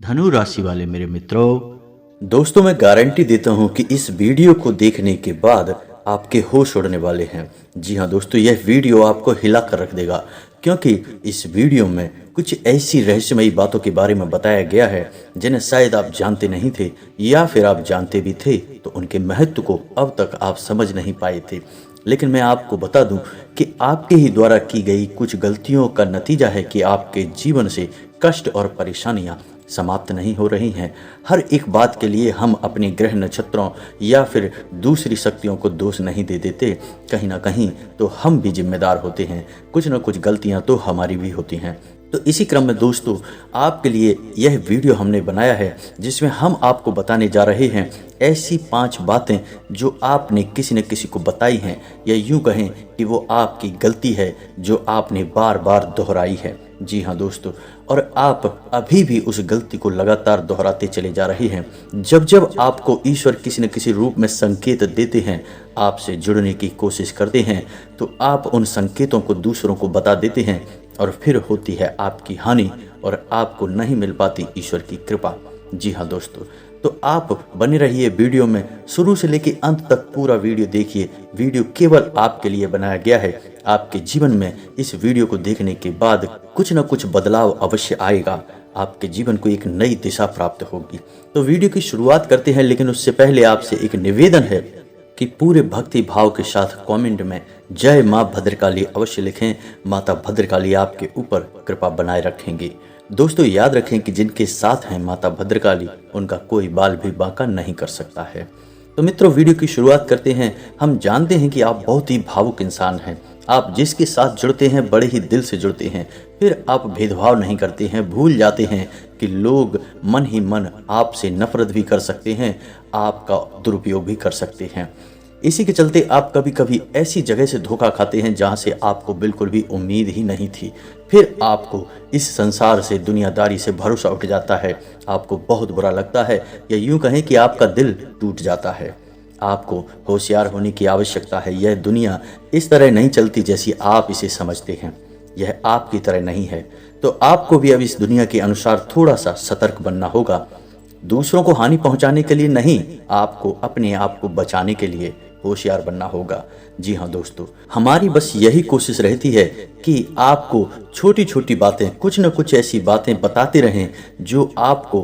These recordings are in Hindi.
धनु राशि वाले मेरे मित्रों, दोस्तों, मैं गारंटी देता हूं कि इस वीडियो को देखने के बाद आपके होश उड़ने वाले हैं। जी हाँ दोस्तों, यह वीडियो आपको हिला कर रख देगा, क्योंकि इस वीडियो में कुछ ऐसी रहस्यमयी बातों के बारे में बताया गया है जिन्हें शायद आप जानते नहीं थे, या फिर आप जानते भी थे तो उनके महत्व को अब तक आप समझ नहीं पाए थे। लेकिन मैं आपको बता दूं कि आपके ही द्वारा की गई कुछ गलतियों का नतीजा है कि आपके जीवन से कष्ट और परेशानियां समाप्त नहीं हो रही हैं। हर एक बात के लिए हम अपने ग्रह नक्षत्रों या फिर दूसरी शक्तियों को दोष नहीं दे देते। कहीं ना कहीं तो हम भी जिम्मेदार होते हैं, कुछ ना कुछ गलतियां तो हमारी भी होती हैं। तो इसी क्रम में दोस्तों, आपके लिए यह वीडियो हमने बनाया है जिसमें हम आपको बताने जा रहे हैं ऐसी 5 बातें जो आपने किसी न किसी को बताई हैं, या यूं कहें कि वो आपकी गलती है जो आपने बार बार दोहराई है। जी हाँ दोस्तों, और आप अभी भी उस गलती को लगातार दोहराते चले जा रहे हैं। जब जब आपको ईश्वर किसी न किसी रूप में संकेत देते हैं, आपसे जुड़ने की कोशिश करते हैं, तो आप उन संकेतों को दूसरों को बता देते हैं और फिर होती है आपकी हानि और आपको नहीं मिल पाती ईश्वर की कृपा। जी हाँ दोस्तों, तो आप बने रहिए वीडियो में, शुरू से लेकर अंत तक पूरा वीडियो देखिए। वीडियो केवल आपके लिए बनाया गया है। आपके जीवन में इस वीडियो को देखने के बाद कुछ न कुछ बदलाव अवश्य आएगा। आपके जीवन को एक नई दिशा प्राप्त होगी। तो वीडियो की शुरुआत करते हैं, लेकिन उससे पहले आपसे एक निवेदन है कि पूरे भक्ति भाव के साथ कमेंट में जय माँ भद्रकाली अवश्य लिखें। माता भद्रकाली आपके ऊपर कृपा बनाए रखेंगी। दोस्तों, याद रखें कि जिनके साथ हैं माता भद्रकाली, उनका कोई बाल भी बांका नहीं कर सकता है। तो मित्रों, वीडियो की शुरुआत करते हैं। हम जानते हैं कि आप बहुत ही भावुक इंसान हैं। आप जिसके साथ जुड़ते हैं बड़े ही दिल से जुड़ते हैं, फिर आप भेदभाव नहीं करते हैं। भूल जाते हैं कि लोग मन ही मन आपसे नफरत भी कर सकते हैं, आपका दुरुपयोग भी कर सकते हैं। इसी के चलते आप कभी कभी ऐसी जगह से धोखा खाते हैं जहां से आपको बिल्कुल भी उम्मीद ही नहीं थी। फिर आपको इस संसार से, दुनियादारी से भरोसा उठ जाता है। आपको बहुत बुरा लगता है, या यूं कहें कि आपका दिल टूट जाता है। आपको होशियार होने की आवश्यकता है। यह दुनिया इस तरह नहीं चलती जैसी आप इसे समझते हैं। यह आपकी तरह नहीं है। तो आपको भी अब इस दुनिया के अनुसार थोड़ा सा सतर्क बनना होगा। दूसरों को हानि पहुंचाने के लिए नहीं, आपको अपने आप को बचाने के लिए होशियार बनना होगा। जी हाँ दोस्तों, हमारी बस यही कोशिश रहती है कि आपको छोटी छोटी बातें, कुछ न कुछ ऐसी बातें बताते रहें जो आपको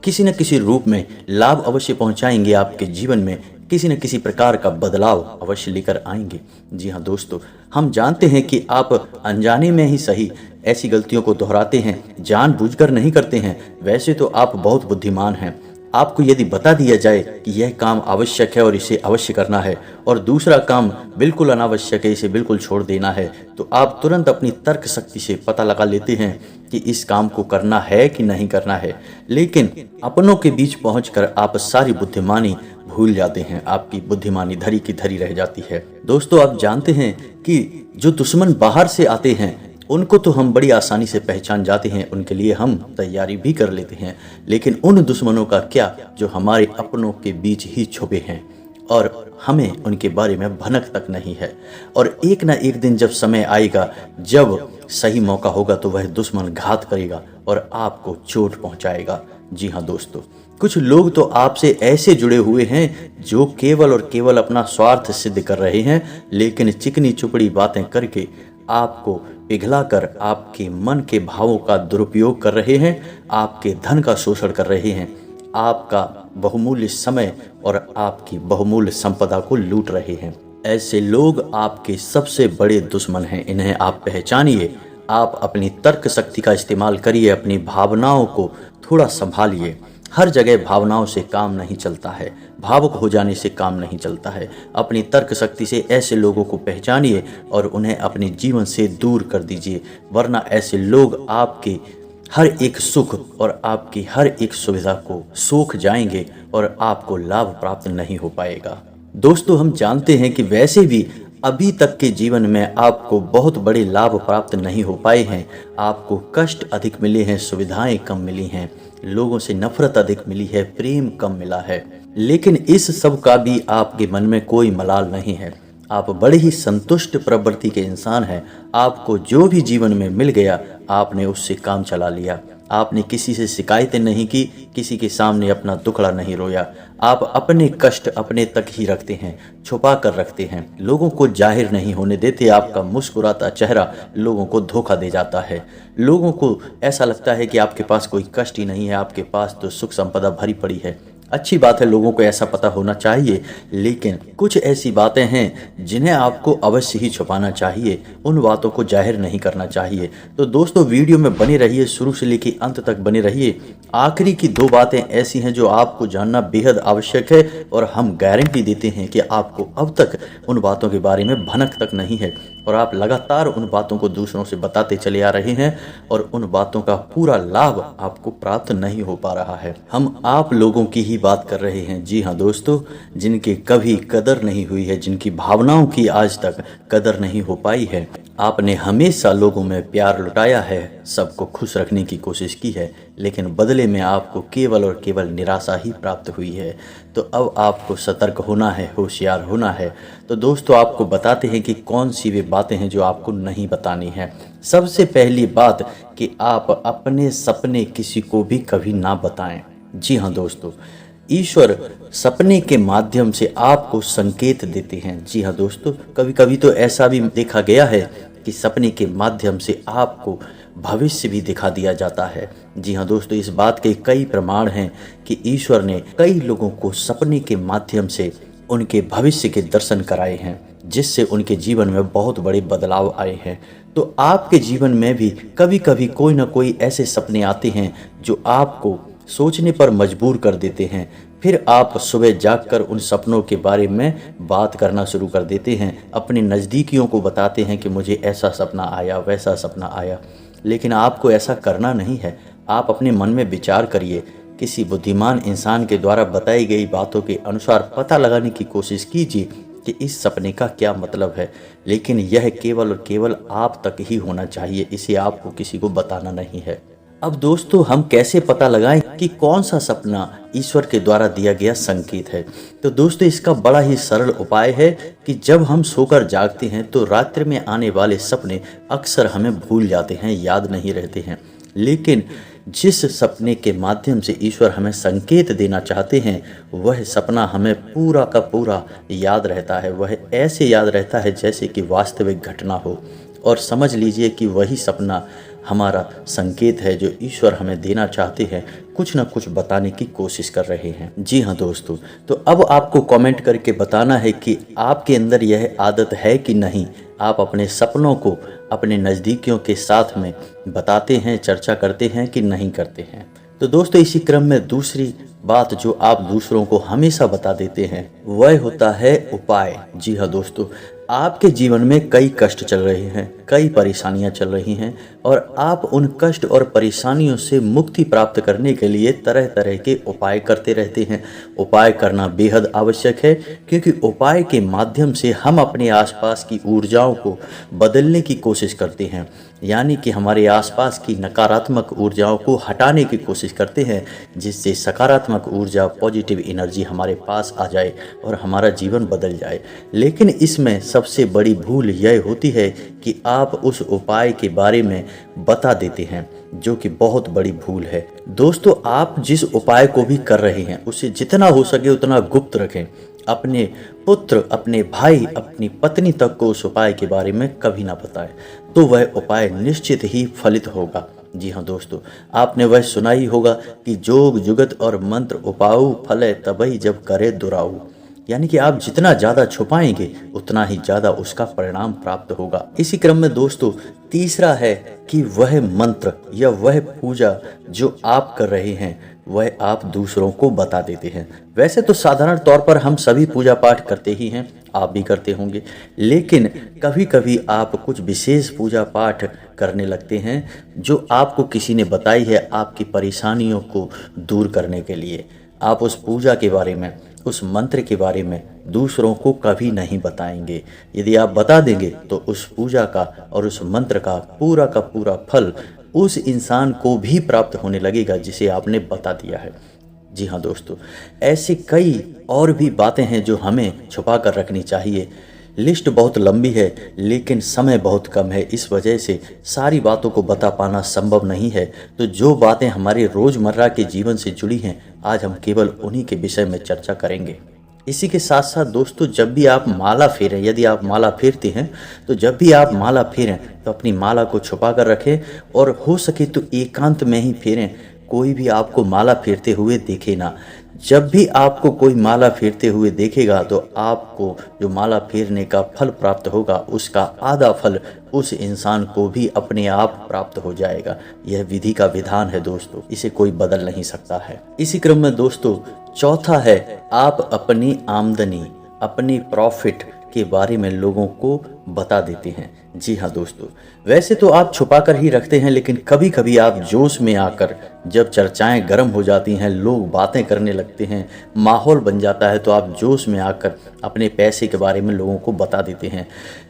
किसी न किसी रूप में लाभ अवश्य पहुंचाएंगे। आपके जीवन में किसी न किसी प्रकार का बदलाव अवश्य लेकर आएंगे। जी हाँ दोस्तों, हम जानते हैं कि आप अनजाने में ही सही ऐसी गलतियों को दोहराते हैं, जानबूझकर नहीं करते हैं। वैसे तो आप बहुत बुद्धिमान हैं। आपको यदि बता दिया जाए कि यह काम आवश्यक है और इसे अवश्य करना है, और दूसरा काम बिल्कुल अनावश्यक है, इसे बिल्कुल छोड़ देना है, तो आप तुरंत अपनी तर्क शक्ति से पता लगा लेते हैं कि इस काम को करना है कि नहीं करना है। लेकिन अपनों के बीच पहुंचकर आप सारी बुद्धिमानी भूल जाते हैं। आपकी बुद्धिमानी धरी की धरी रह जाती है। दोस्तों, आप जानते हैं कि जो दुश्मन बाहर से आते हैं उनको तो हम बड़ी आसानी से पहचान जाते हैं, उनके लिए हम तैयारी भी कर लेते हैं। लेकिन उन दुश्मनों का क्या जो हमारे अपनों के बीच ही छुपे हैं और हमें उनके बारे में भनक तक नहीं है। और एक ना एक दिन जब समय आएगा, जब सही मौका होगा, तो वह दुश्मन घात करेगा और आपको चोट पहुंचाएगा। जी हाँ दोस्तों, कुछ लोग तो आपसे ऐसे जुड़े हुए हैं जो केवल और केवल अपना स्वार्थ सिद्ध कर रहे हैं, लेकिन चिकनी चुपड़ी बातें करके आपको पिघलाकर आपके मन के भावों का दुरुपयोग कर रहे हैं, आपके धन का शोषण कर रहे हैं, आपका बहुमूल्य समय और आपकी बहुमूल्य संपदा को लूट रहे हैं। ऐसे लोग आपके सबसे बड़े दुश्मन हैं। इन्हें आप पहचानिए। आप अपनी तर्क शक्ति का इस्तेमाल करिए, अपनी भावनाओं को थोड़ा संभालिए। हर जगह भावनाओं से काम नहीं चलता है, भावुक हो जाने से काम नहीं चलता है। अपनी तर्क शक्ति से ऐसे लोगों को पहचानिए और उन्हें अपने जीवन से दूर कर दीजिए, वरना ऐसे लोग आपके हर एक सुख और आपकी हर एक सुविधा को सोख जाएंगे और आपको लाभ प्राप्त नहीं हो पाएगा। दोस्तों, हम जानते हैं कि वैसे भी अभी तक के जीवन में आपको बहुत बड़े लाभ प्राप्त नहीं हो पाए हैं। आपको कष्ट अधिक मिले हैं, सुविधाएं कम मिली हैं, लोगों से नफरत अधिक मिली है, प्रेम कम मिला है। लेकिन इस सब का भी आपके मन में कोई मलाल नहीं है। आप बड़े ही संतुष्ट प्रवृत्ति के इंसान हैं। आपको जो भी जीवन में मिल गया, आपने उससे काम चला लिया। आपने किसी से शिकायतें नहीं की, किसी के सामने अपना दुखड़ा नहीं रोया। आप अपने कष्ट अपने तक ही रखते हैं, छुपा कर रखते हैं, लोगों को जाहिर नहीं होने देते। आपका मुस्कुराता चेहरा लोगों को धोखा दे जाता है। लोगों को ऐसा लगता है कि आपके पास कोई कष्ट ही नहीं है, आपके पास तो सुख संपदा भरी पड़ी है। अच्छी बात है, लोगों को ऐसा पता होना चाहिए, लेकिन कुछ ऐसी बातें हैं जिन्हें आपको अवश्य ही छुपाना चाहिए, उन बातों को जाहिर नहीं करना चाहिए। तो दोस्तों वीडियो में बने रहिए, शुरू से लेकर अंत तक बने रहिए। आखिरी की 2 बातें ऐसी हैं जो आपको जानना बेहद आवश्यक है, और हम गारंटी देते हैं कि आपको अब तक उन बातों के बारे में भनक तक नहीं है, और आप लगातार उन बातों को दूसरों से बताते चले आ रहे हैं, और उन बातों का पूरा लाभ आपको प्राप्त नहीं हो पा रहा है। हम आप लोगों की ही बात कर रहे हैं, जी हाँ दोस्तों, जिनकी कभी कदर नहीं हुई है, जिनकी भावनाओं की आज तक कदर नहीं हो पाई है। आपने हमेशा लोगों में प्यार लुटाया है, सबको खुश रखने की कोशिश की है, लेकिन बदले में आपको केवल और केवल निराशा ही प्राप्त हुई है। तो अब आपको सतर्क होना है, होशियार होना है। तो दोस्तों आपको बताते हैं कि कौन सी वे बातें हैं जो आपको नहीं बतानी है। सबसे पहली बात कि आप अपने सपने किसी को भी कभी ना बताएं। जी हाँ दोस्तों, ईश्वर सपने के माध्यम से आपको संकेत देते हैं। जी हाँ दोस्तों, कभी कभी तो ऐसा भी देखा गया है कि सपने के माध्यम से आपको भविष्य भी दिखा दिया जाता है। जी हाँ दोस्तों, इस बात के कई प्रमाण हैं कि ईश्वर ने कई लोगों को सपने के माध्यम से उनके भविष्य के दर्शन कराए हैं, जिससे उनके जीवन में बहुत बड़े बदलाव आए हैं। तो आपके जीवन में भी कभी कभी कोई ना कोई ऐसे सपने आते हैं जो आपको सोचने पर मजबूर कर देते हैं। फिर आप सुबह जागकर उन सपनों के बारे में बात करना शुरू कर देते हैं, अपने नज़दीकियों को बताते हैं कि मुझे ऐसा सपना आया, वैसा सपना आया। लेकिन आपको ऐसा करना नहीं है। आप अपने मन में विचार करिए, किसी बुद्धिमान इंसान के द्वारा बताई गई बातों के अनुसार पता लगाने की कोशिश कीजिए कि इस सपने का क्या मतलब है। लेकिन यह केवल और केवल आप तक ही होना चाहिए, इसे आपको किसी को बताना नहीं है। अब दोस्तों हम कैसे पता लगाएं कि कौन सा सपना ईश्वर के द्वारा दिया गया संकेत है? तो दोस्तों इसका बड़ा ही सरल उपाय है कि जब हम सोकर जागते हैं तो रात्रि में आने वाले सपने अक्सर हमें भूल जाते हैं, याद नहीं रहते हैं। लेकिन जिस सपने के माध्यम से ईश्वर हमें संकेत देना चाहते हैं, वह सपना हमें पूरा का पूरा याद रहता है। वह ऐसे याद रहता है जैसे कि वास्तविक घटना हो, और समझ लीजिए कि वही सपना हमारा संकेत है जो ईश्वर हमें देना चाहते हैं, कुछ ना कुछ बताने की कोशिश कर रहे हैं। जी हाँ दोस्तों, तो अब आपको कमेंट करके बताना है कि आपके अंदर यह आदत है कि नहीं। आप अपने सपनों को अपने नज़दीकियों के साथ में बताते हैं, चर्चा करते हैं कि नहीं करते हैं। तो दोस्तों इसी क्रम में दूसरी बात जो आप दूसरों को हमेशा बता देते हैं, वह होता है उपाय। जी हाँ दोस्तों, आपके जीवन में कई कष्ट चल रहे हैं, कई परेशानियां चल रही हैं, और आप उन कष्ट और परेशानियों से मुक्ति प्राप्त करने के लिए तरह तरह के उपाय करते रहते हैं। उपाय करना बेहद आवश्यक है, क्योंकि उपाय के माध्यम से हम अपने आसपास की ऊर्जाओं को बदलने की कोशिश करते हैं, यानी कि हमारे आसपास की नकारात्मक ऊर्जाओं को हटाने की कोशिश करते हैं, जिससे सकारात्मक ऊर्जा, पॉजिटिव एनर्जी हमारे पास आ जाए और हमारा जीवन बदल जाए। लेकिन इसमें सबसे बड़ी भूल यह होती है कि आप उस उपाय के बारे में बता देते हैं, जो कि बहुत बड़ी भूल है। दोस्तों आप जिस उपाय को भी कर रहे हैं उसे जितना हो सके उतना गुप्त रखें। अपने पुत्र, अपने भाई, अपनी पत्नी तक को उस उपाय के बारे में कभी ना बताएं, तो वह उपाय निश्चित ही फलित होगा। जी हाँ दोस्तों, आपने वह सुना ही होगा कि जोग जुगत और मंत्र उपाऊ फले तबई जब करे दुराऊ, यानी कि आप जितना ज़्यादा छुपाएंगे उतना ही ज़्यादा उसका परिणाम प्राप्त होगा। इसी क्रम में दोस्तों तीसरा है कि वह मंत्र या वह पूजा जो आप कर रहे हैं वह आप दूसरों को बता देते हैं। वैसे तो साधारण तौर पर हम सभी पूजा पाठ करते ही हैं, आप भी करते होंगे, लेकिन कभी कभी आप कुछ विशेष पूजा पाठ करने लगते हैं जो आपको किसी ने बताई है आपकी परेशानियों को दूर करने के लिए। आप उस पूजा के बारे में, उस मंत्र के बारे में दूसरों को कभी नहीं बताएंगे। यदि आप बता देंगे तो उस पूजा का और उस मंत्र का पूरा फल उस इंसान को भी प्राप्त होने लगेगा जिसे आपने बता दिया है। जी हाँ दोस्तों, ऐसी कई और भी बातें हैं जो हमें छुपा कर रखनी चाहिए, लिस्ट बहुत लंबी है लेकिन समय बहुत कम है, इस वजह से सारी बातों को बता पाना संभव नहीं है। तो जो बातें हमारे रोज़मर्रा के जीवन से जुड़ी हैं, आज हम केवल उन्हीं के विषय में चर्चा करेंगे। इसी के साथ साथ दोस्तों, जब भी आप माला फेरें, यदि आप माला फेरते हैं तो जब भी आप माला फेरें तो अपनी माला को छुपा कर रखें और हो सके तो एकांत में ही फेरें। कोई भी आपको माला फेरते हुए देखे ना। जब भी आपको कोई माला फेरते हुए देखेगा तो आपको जो माला फेरने का फल प्राप्त होगा उसका आधा फल उस इंसान को भी अपने आप प्राप्त हो जाएगा। यह विधि का विधान है दोस्तों, इसे कोई बदल नहीं सकता है। इसी क्रम में दोस्तों, चौथा है आप अपनी आमदनी, अपनी प्रॉफिट के बारे में लोगों को बता देते हैं। जी हाँ दोस्तों, वैसे तो आप छुपा कर ही रखते हैं, लेकिन कभी कभी आप जोश में आकर, जब चर्चाएं गर्म हो जाती हैं, लोग बातें करने लगते हैं, माहौल बन जाता है, तो आप जोश में आकर अपने पैसे के बारे में लोगों को बता देते हैं।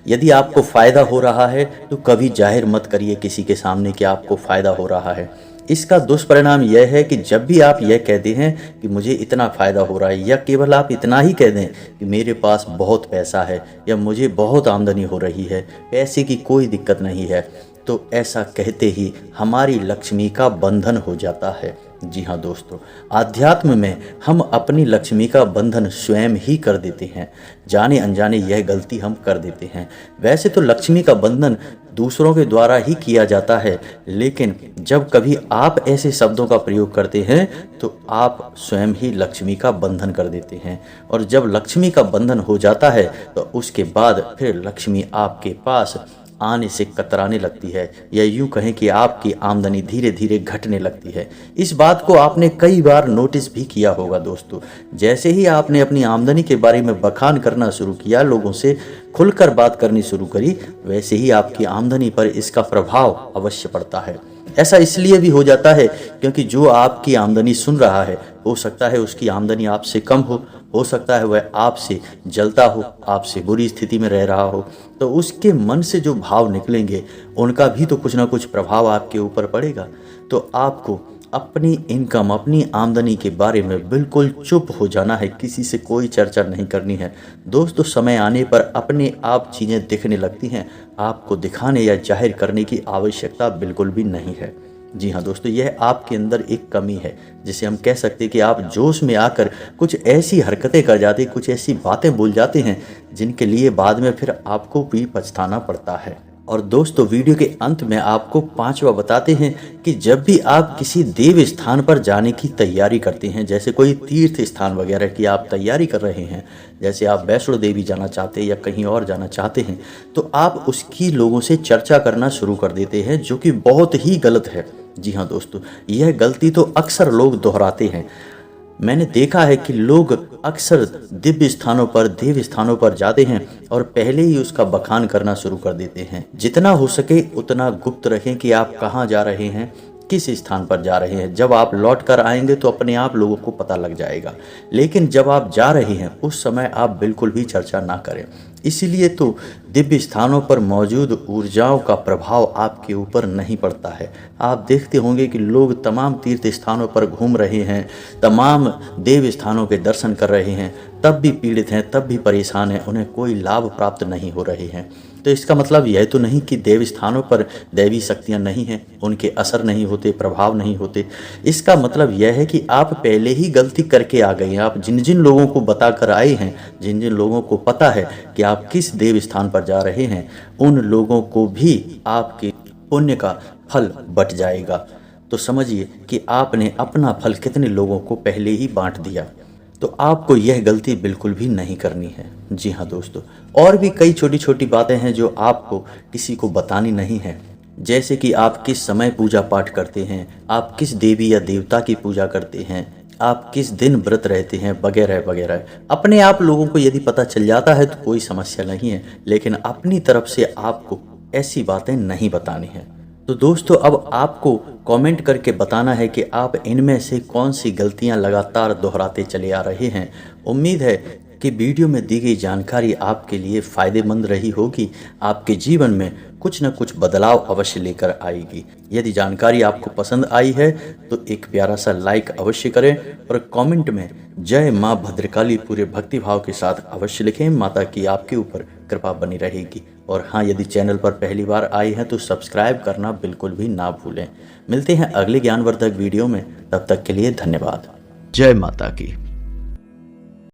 यदि आपको फ़ायदा हो रहा है तो कभी जाहिर मत करिए किसी के सामने कि आपको फ़ायदा हो रहा है। इसका दुष्परिणाम यह है कि जब भी आप यह कहते हैं कि मुझे इतना फ़ायदा हो रहा है, या केवल आप इतना ही कह दें कि मेरे पास बहुत पैसा है या मुझे बहुत आमदनी हो रही है, पैसे की कोई दिक्कत नहीं है, तो ऐसा कहते ही हमारी लक्ष्मी का बंधन हो जाता है। जी हाँ दोस्तों, आध्यात्म में हम अपनी लक्ष्मी का बंधन स्वयं ही कर देते हैं। जाने अनजाने यह गलती हम कर देते हैं। वैसे तो लक्ष्मी का बंधन दूसरों के द्वारा ही किया जाता है, लेकिन जब कभी आप ऐसे शब्दों का प्रयोग करते हैं तो आप स्वयं ही लक्ष्मी का बंधन कर देते हैं। और जब लक्ष्मी का बंधन हो जाता है तो उसके बाद फिर लक्ष्मी आपके पास आने से कतराने लगती है, या यूं कहें कि आपकी आमदनी धीरे धीरे घटने लगती है। इस बात को आपने कई बार नोटिस भी किया होगा दोस्तों। जैसे ही आपने अपनी आमदनी के बारे में बखान करना शुरू किया, लोगों से खुलकर बात करनी शुरू करी, वैसे ही आपकी आमदनी पर इसका प्रभाव अवश्य पड़ता है। ऐसा इसलिए भी हो जाता है क्योंकि जो आपकी आमदनी सुन रहा है, हो सकता है उसकी आमदनी आपसे कम हो सकता है वह आपसे जलता हो, आपसे बुरी स्थिति में रह रहा हो, तो उसके मन से जो भाव निकलेंगे उनका भी तो कुछ ना कुछ प्रभाव आपके ऊपर पड़ेगा। तो आपको अपनी इनकम, अपनी आमदनी के बारे में बिल्कुल चुप हो जाना है, किसी से कोई चर्चा नहीं करनी है दोस्तों। समय आने पर अपने आप चीज़ें दिखने लगती हैं, आपको दिखाने या जाहिर करने की आवश्यकता बिल्कुल भी नहीं है। जी हाँ दोस्तों, यह आपके अंदर एक कमी है, जिसे हम कह सकते हैं कि आप जोश में आकर कुछ ऐसी हरकतें कर जाते, कुछ ऐसी बातें बोल जाते हैं जिनके लिए बाद में फिर आपको भी पछताना पड़ता है। और दोस्तों, वीडियो के अंत में आपको पांचवा बताते हैं कि जब भी आप किसी देव स्थान पर जाने की तैयारी करते हैं, जैसे कोई तीर्थ स्थान वगैरह की आप तैयारी कर रहे हैं, जैसे आप वैष्णो देवी जाना चाहते हैं या कहीं और जाना चाहते हैं, तो आप उसकी लोगों से चर्चा करना शुरू कर देते हैं, जो कि बहुत ही गलत है। जी हाँ दोस्तों, यह गलती तो अक्सर लोग दोहराते हैं। मैंने देखा है कि लोग अक्सर दिव्य स्थानों पर, देव स्थानों पर जाते हैं और पहले ही उसका बखान करना शुरू कर देते हैं। जितना हो सके उतना गुप्त रखें कि आप कहाँ जा रहे हैं, किस स्थान पर जा रहे हैं। जब आप लौट कर आएंगे तो अपने आप लोगों को पता लग जाएगा, लेकिन जब आप जा रहे हैं उस समय आप बिल्कुल भी चर्चा ना करें। इसीलिए तो दिव्य स्थानों पर मौजूद ऊर्जाओं का प्रभाव आपके ऊपर नहीं पड़ता है। आप देखते होंगे कि लोग तमाम तीर्थ स्थानों पर घूम रहे हैं, तमाम देव स्थानों के दर्शन कर रहे हैं, तब भी पीड़ित हैं, तब भी परेशान हैं, उन्हें कोई लाभ प्राप्त नहीं हो रहे हैं। तो इसका मतलब यह तो नहीं कि देव स्थानों पर दैवी शक्तियां नहीं हैं, उनके असर नहीं होते, प्रभाव नहीं होते। इसका मतलब यह है कि आप पहले ही गलती करके आ गए हैं। आप जिन जिन लोगों को बता कर आए हैं, जिन जिन लोगों को पता है कि आप किस देव स्थान पर जा रहे हैं, उन लोगों को भी आपके पुण्य का फल बट जाएगा। तो समझिए कि आपने अपना फल कितने लोगों को पहले ही बांट दिया। तो आपको यह गलती बिल्कुल भी नहीं करनी है। जी हाँ दोस्तों, और भी कई छोटी छोटी बातें हैं जो आपको किसी को बतानी नहीं है, जैसे कि आप किस समय पूजा पाठ करते हैं, आप किस देवी या देवता की पूजा करते हैं, आप किस दिन व्रत रहते हैं, वगैरह वगैरह। अपने आप लोगों को यदि पता चल जाता है तो कोई समस्या नहीं है, लेकिन अपनी तरफ से आपको ऐसी बातें नहीं बतानी है। तो दोस्तों, अब आपको कमेंट करके बताना है कि आप इनमें से कौन सी गलतियां लगातार दोहराते चले आ रहे हैं। उम्मीद है कि वीडियो में दी गई जानकारी आपके लिए फ़ायदेमंद रही होगी, आपके जीवन में कुछ न कुछ बदलाव अवश्य लेकर आएगी। यदि जानकारी आपको पसंद आई है तो एक प्यारा सा लाइक अवश्य करें और कमेंट में जय माँ भद्रकाली पूरे भक्तिभाव के साथ अवश्य लिखें। माता की आपके ऊपर कृपा बनी रहेगी। और हाँ, यदि चैनल पर पहली बार आए हैं तो सब्सक्राइब करना बिल्कुल भी ना भूलें। मिलते हैं अगले ज्ञानवर्धक वीडियो में, तब तक के लिए धन्यवाद। जय माता की।